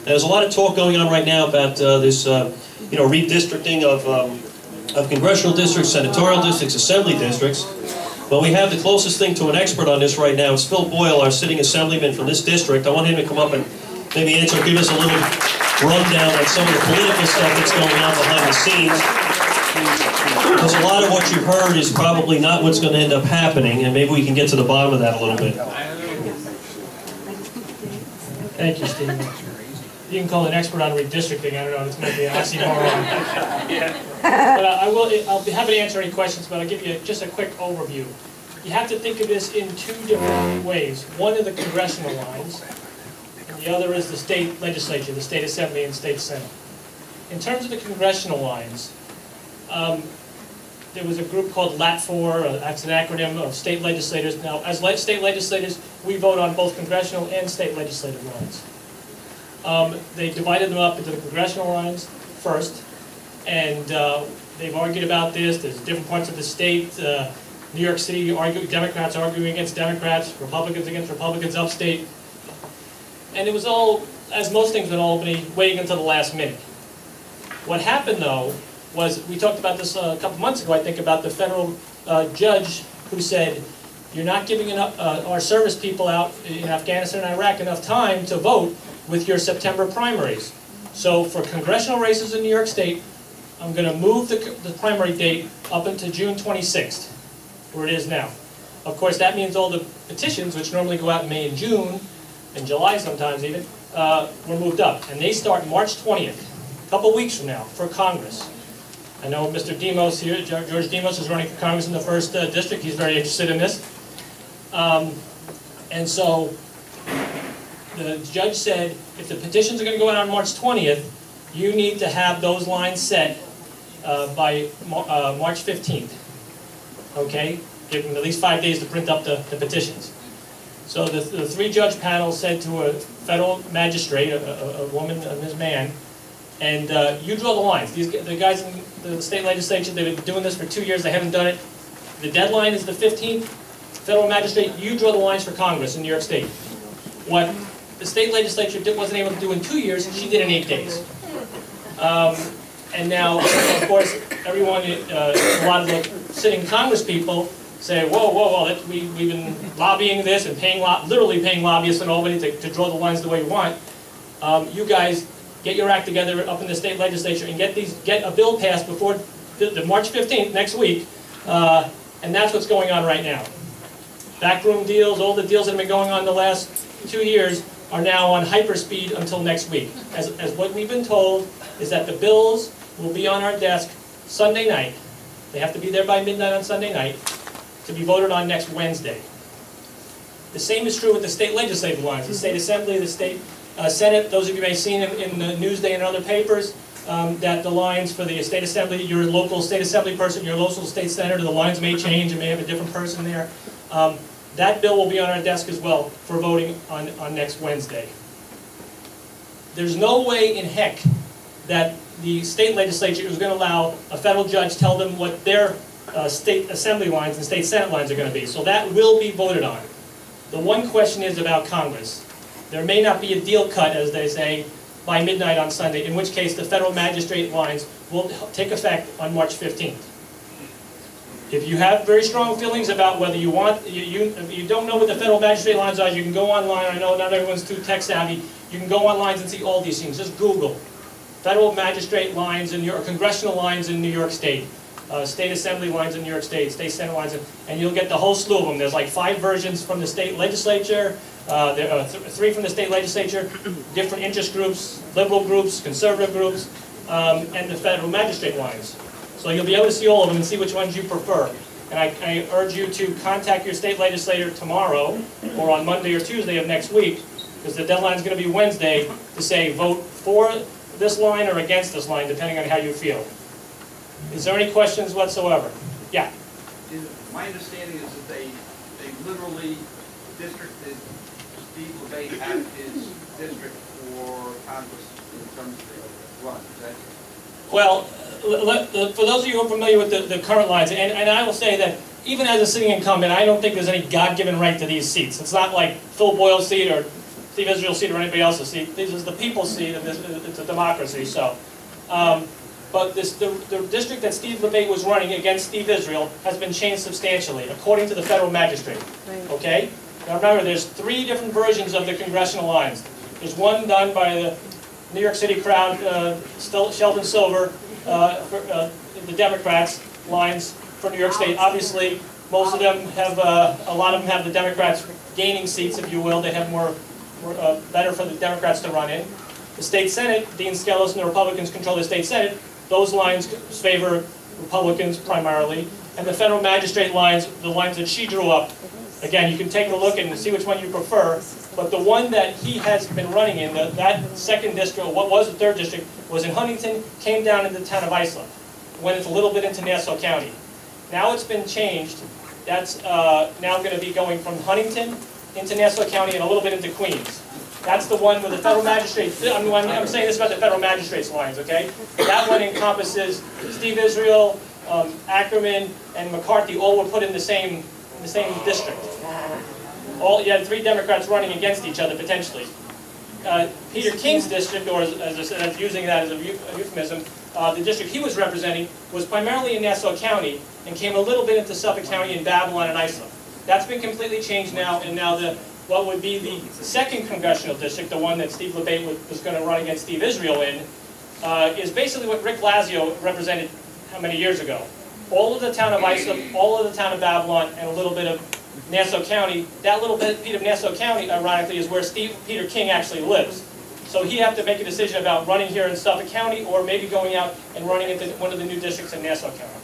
And there's a lot of talk going on right now about this, redistricting of congressional districts, senatorial districts, assembly districts. Well, we have the closest thing to an expert on this right now. It's Phil Boyle, our sitting assemblyman from this district. I want him to come up and maybe give us a little rundown on some of the political stuff that's going on behind the scenes. Because a lot of what you've heard is probably not what's going to end up happening, and maybe we can get to the bottom of that a little bit. Thank you, Steve. You can call it an expert on redistricting. I don't know, it's going to be an oxymoron. But I'll be happy to answer any questions, but I'll give you just a quick overview. You have to think of this in two different ways. One are the congressional lines, and the other is the state legislature, the state assembly and state senate. In terms of the congressional lines, there was a group called LAT4, that's an acronym of state legislators. Now, as state legislators, we vote on both congressional and state legislative lines. They divided them up into the congressional lines first, and they've argued about this. There's different parts of the state. New York City, Democrats arguing against Democrats, Republicans against Republicans upstate. And it was all, as most things in Albany, waiting until the last minute. What happened, though, was, we talked about this a couple months ago, I think, about the federal judge who said, you're not giving enough, our service people out in Afghanistan and Iraq enough time to vote with your September primaries. So for congressional races in New York State, I'm going to move the primary date up into June 26th, where it is now. Of course, that means all the petitions, which normally go out in May and June, and July sometimes even, were moved up. And they start March 20th, a couple weeks from now, for Congress. I know Mr. Demos here, George Demos, is running for Congress in the 1st District. He's very interested in this. And so the judge said, if the petitions are going to go out on March 20th, you need to have those lines set by March 15th. Okay? Give them at least 5 days to print up the petitions. So the three-judge panel said to a federal magistrate, a woman, Ms. Mann, and you draw the lines. The guys in the state legislature, they've been doing this for 2 years, they haven't done it. The deadline is the 15th. Federal magistrate, you draw the lines for Congress in New York State. What the state legislature wasn't able to do in 2 years, she did in 8 days. And now, of course, everyone, a lot of the sitting Congress people say, whoa, we've been lobbying this and literally paying lobbyists in Albany to draw the lines the way you want. You guys, get your act together up in the state legislature and get a bill passed before the March 15th, next week, and that's what's going on right now. Backroom deals, all the deals that have been going on the last 2 years are now on hyperspeed until next week. As what we've been told is that the bills will be on our desk Sunday night. They have to be there by midnight on Sunday night to be voted on next Wednesday. The same is true with the state legislative lines. The state assembly, the state Senate, those of you may have seen in the Newsday and other papers, that the lines for the state assembly, your local state assembly person, your local state senator, the lines may change and may have a different person there. That bill will be on our desk as well for voting on next Wednesday. There's no way in heck that the state legislature is going to allow a federal judge tell them what their state assembly lines and state senate lines are going to be. So that will be voted on. The one question is about Congress. There may not be a deal cut, as they say, by midnight on Sunday, in which case the federal magistrate lines will take effect on March 15th. If you have very strong feelings about whether you want, if you don't know what the federal magistrate lines are, you can go online. I know not everyone's too tech savvy. You can go online and see all these things. Just Google federal magistrate lines in your congressional lines in New York State, state assembly lines in New York State, state senate lines, and you'll get the whole slew of them. There's like 5 versions from the state legislature. There are 3 from the state legislature, different interest groups, liberal groups, conservative groups, and the federal magistrate lines. So you'll be able to see all of them and see which ones you prefer. And I urge you to contact your state legislator tomorrow or on Monday or Tuesday of next week, because the deadline is going to be Wednesday, to say vote for this line or against this line, depending on how you feel. Is there any questions whatsoever? Yeah? My understanding is that they literally districted Steve LeVay out of his district for Congress in terms of the run. Is that? Well, for those of you who are familiar with the current lines, and I will say that even as a sitting incumbent, I don't think there's any God-given right to these seats. It's not like Phil Boyle's seat or Steve Israel's seat or anybody else's seat. This is the people's seat, and it's a democracy. So, but the district that Steve LeBate was running against Steve Israel has been changed substantially, according to the federal magistrate. Okay. Now remember, there's 3 different versions of the congressional lines. There's one done by the New York City crowd, Sheldon Silver, for, the Democrats' lines for New York State. Obviously, most of them have, a lot of them have the Democrats gaining seats, if you will. They have better for the Democrats to run in. The state Senate, Dean Skelos and the Republicans control the state Senate. Those lines favor Republicans primarily. And the federal magistrate lines, the lines that she drew up, again, you can take a look and see which one you prefer. But the one that he has been running in, that 2nd district, what was the 3rd district, was in Huntington, came down into the town of Islip, went a little bit into Nassau County. Now it's been changed. That's now going to be going from Huntington into Nassau County and a little bit into Queens. That's the one where the federal magistrate, I'm saying this about the federal magistrate's lines, okay? That one encompasses Steve Israel, Ackerman, and McCarthy, all were put in the same district. You had 3 Democrats running against each other, potentially. Peter King's district, or as I said, I'm using that as a euphemism, the district he was representing was primarily in Nassau County and came a little bit into Suffolk County and Babylon and Islip. That's been completely changed now, and now what would be the 2nd congressional district, the one that Steve LeBate was going to run against Steve Israel in, is basically what Rick Blasio represented how many years ago. All of the town of Islip, all of the town of Babylon, and a little bit of Nassau County. That little bit of Nassau County, ironically, is where Peter King actually lives. So he have to make a decision about running here in Suffolk County or maybe going out and running into one of the new districts in Nassau County.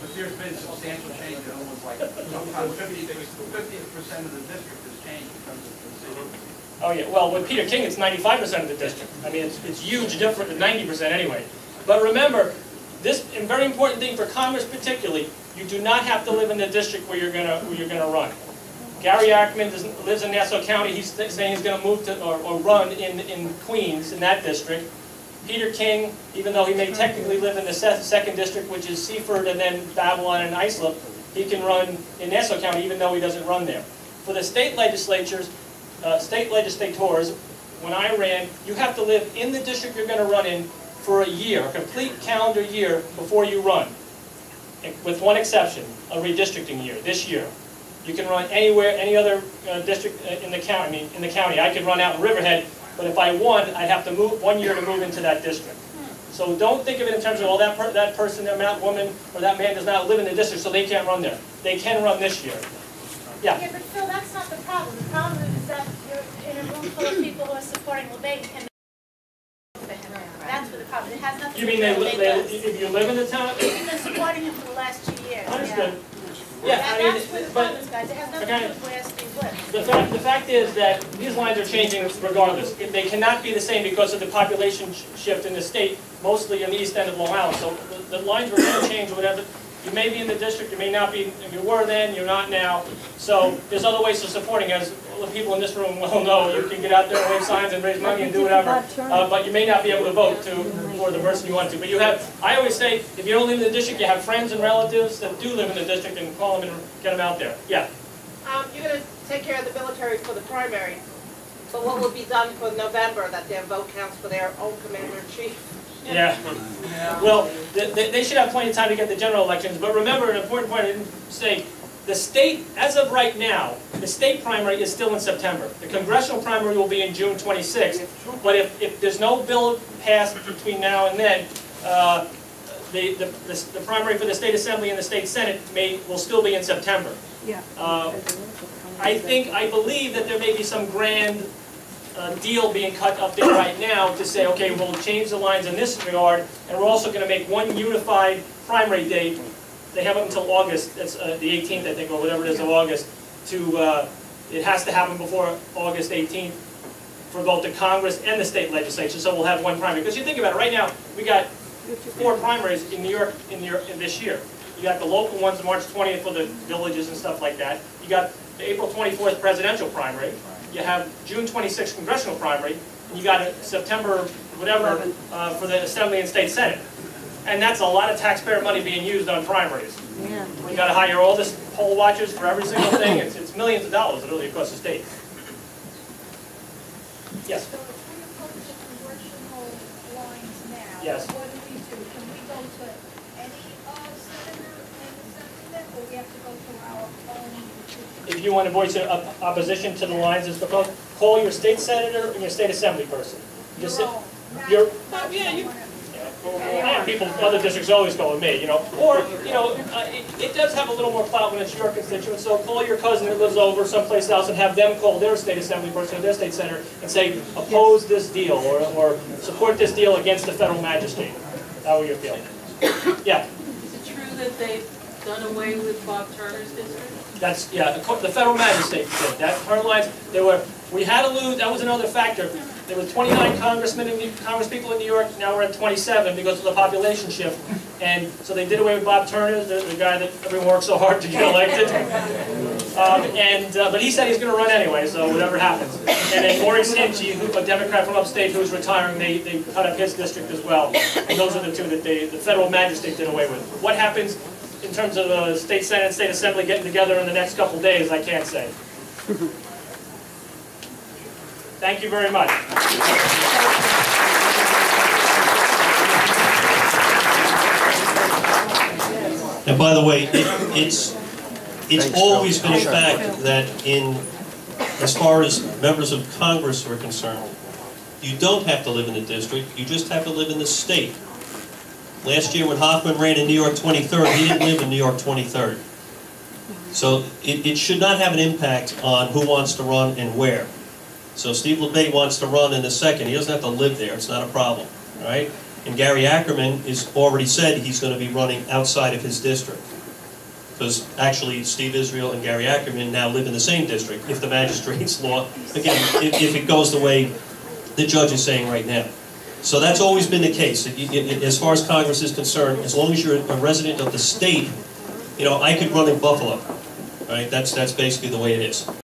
But there's been substantial change in almost like 50% of the district has changed in terms of the city. Oh yeah, well with Peter King it's 95% of the district. I mean it's huge different than 90% anyway. But remember, this very important thing for Congress particularly, you do not have to live in the district where you're gonna run. Gary Ackerman lives in Nassau County. He's saying he's going to move to or run in Queens in that district. Peter King, even though he may technically live in the 2nd district, which is Seaford and then Babylon and Islip, he can run in Nassau County even though he doesn't run there. For the state legislatures, state legislators, when I ran, you have to live in the district you're going to run in for a year, a complete calendar year before you run, with one exception, a redistricting year, this year. You can run anywhere, any other district in the county. I could run out in Riverhead, but if I won, I'd have to move 1 year to move into that district. So don't think of it in terms of, well, that person, that woman, or that man does not live in the district, so they can't run there. They can run this year. Yeah. Yeah, but Phil, that's not the problem. The problem is that you're in a room full of people who are supporting LeBate, and that's what the problem. It has nothing You to mean do with LeBate. if you live in the town? You've been supporting him for the last 2 years. Understood. Yeah, Yeah, I mean, that's where the problem is, guys. It has nothing to do with where Steve lives. The fact is that these lines are changing regardless. They cannot be the same because of the population shift in the state, mostly in the east end of Long Island. So the lines were going to change or whatever. You may be in the district, you may not be. You were then, you're not now. So there's other ways of supporting. As the people in this room well know, you can get out there and wave signs and raise money and do whatever. But you may not be able to vote for the person you want to. But you have, I always say, if you don't live in the district, you have friends and relatives that do live in the district and call them and get them out there. Yeah. You're going to take care of the military for the primary, but what will be done for November, that their vote counts for their own commander-in-chief? Yeah. Well, they should have plenty of time to get the general elections. But remember, an important point I didn't say, the state, as of right now, the state primary is still in September. The congressional primary will be in June 26th. But if there's no bill passed between now and then, the primary for the state assembly and the state senate will still be in September. Yeah. I believe that there may be some grand deal being cut up there right now to say, okay, we'll change the lines in this regard, and we're also going to make one unified primary date. They have it until August, that's the 18th, I think, or whatever it is of August, it has to happen before August 18th for both the Congress and the state legislature, so we'll have one primary. Because you think about it, right now, we got 4 primaries in New York in this year. You got the local ones, March 20th for the villages and stuff like that. You got the April 24th presidential primary. You have June 26th congressional primary, and you got a September whatever for the Assembly and State Senate. And that's a lot of taxpayer money being used on primaries. Yeah. You got to hire all this poll watchers for every single thing. It's millions of dollars literally across the state. Yes. So if we approach the congressional lines now, Yes. what do? Can we go to any senator and assemblyman, or we have to go to our own? If you want to voice opposition to the lines as proposed, call your state senator and your state assembly person. Just sit, you're, yeah, you. And people, other districts always go with me, you know. Or, you know, it does have a little more clout when it's your constituent, so call your cousin that lives over someplace else and have them call their state assembly person or their state senator and say, oppose this deal or support this deal against the federal magistrate. How will you feel? Yeah. Is it true that they've done away with Bob Turner's district? That's, yeah, the federal magistrate did. That, her lines, we had to lose, that was another factor. There were 29 congresspeople in New York, now we're at 27 because of the population shift. And so they did away with Bob Turner, the guy that everyone worked so hard to get elected. But he said he's going to run anyway, so whatever happens. And then Maurice Hinchey, a Democrat from upstate who's retiring, they cut up his district as well. And those are the two that the federal magistrate did away with. What happens in terms of the state senate and state assembly getting together in the next couple days, I can't say. Thank you very much. And by the way, it's always been a fact that as far as members of Congress are concerned, you don't have to live in the district, you just have to live in the state. Last year when Hoffman ran in New York 23rd, he didn't live in New York 23rd. So it should not have an impact on who wants to run and where. So Steve LeBay wants to run in the 2nd. He doesn't have to live there. It's not a problem, all right? And Gary Ackerman has already said he's going to be running outside of his district. Because actually Steve Israel and Gary Ackerman now live in the same district if the magistrate's law, again, if it goes the way the judge is saying right now. So that's always been the case. As far as Congress is concerned, as long as you're a resident of the state, you know, I could run in Buffalo. Right? That's basically the way it is.